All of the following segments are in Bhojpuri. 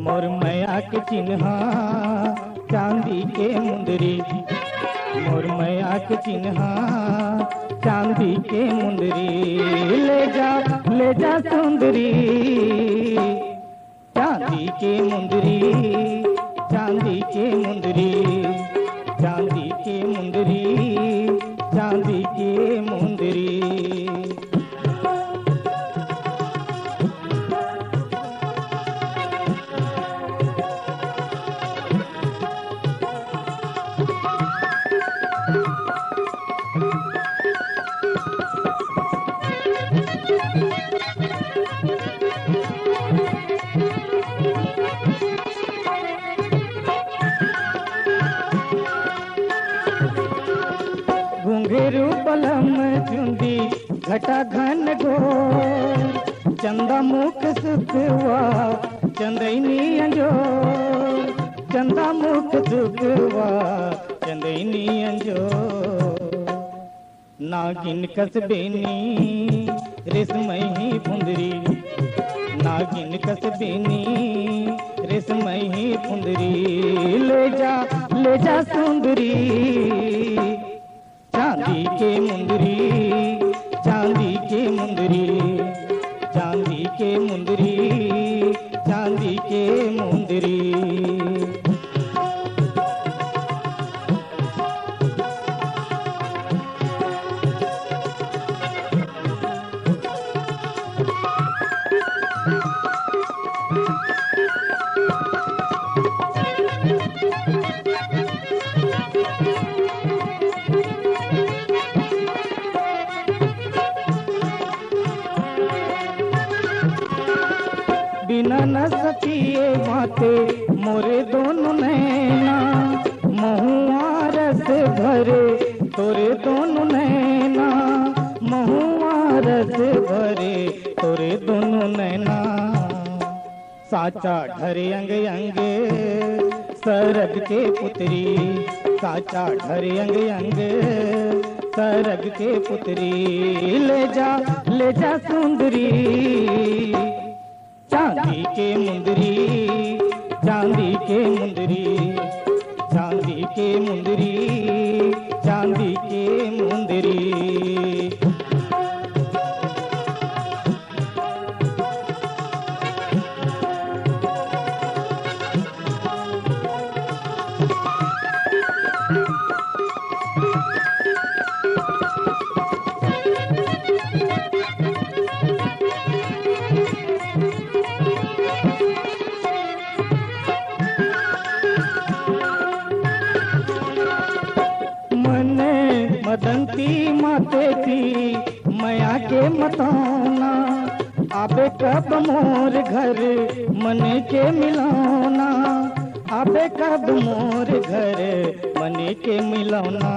मोर मैया के चिन्हा चांदी के मुंदरी, मोर मैया के चिन्हा चांदी के मुंदरी, ले जा सुंदरी चांदी के मुंदरी, चांदी के मुंदरी, चांदी के मुंदरी, चांदी के मुंदरी। घुंघरू बलम चुंदी घटा घन घोर, चंदा मुख सुखवा चंदैनी अंजोर, चंदा मुख सुखवा चंदैनी अंजोर। नागिन कसबेनी रेशमई फुंदरी, नागिन कसबेनी रेशमई फुंदरी, ले जा सुंदरी चांदी के मुंदरी, चांदी के मुंदरी, चांदी के मुंदरी, चांदी के मुंदरी। बिना न सकिए माते मोरे दोनों नैना, महुआ रस भरे तोरे दोनों नैना, महुआ रस भरे तोरे दोनों नैना। साचा ढरे अंग अंग सरग के पुत्री, साचा ढरे अंग अंग सरग के पुत्री, ले जा सुंदरी चांदी के मुंदरी, चांदी के मुंदरी, चांदी के मुंदरी, चांदी के मुंदरी। मदंती माते थी मया के मतौना, आबे कब मोर घर मन के मिलौना, आबे कब मोर घर मन के मिलौना।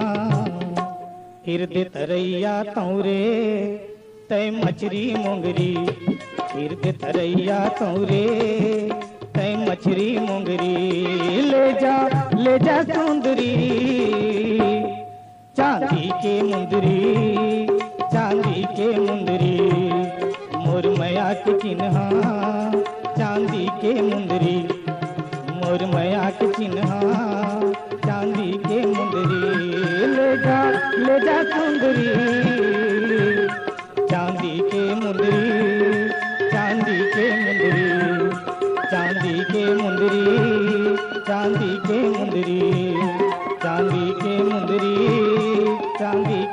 हृदय तरैया तौरे तय मछरी मोंगरी, हृदय तरैया तौरे तय मछरी मोंगरी, ले जा सुंदरी चांदी के मुंदरी, चांदी के मुंदरी, मोर मैया के चिन्हा चांदी के मुंदरी, मोर मैया के चिन्हा चांदी के मुंदरी, ले जा सुंदरी चांदी के मुंदरी, चांदी के मुंदरी, चांदी के मुंदरी, चांदी के मुंदरी, चांदी के मुंदरी, चांदी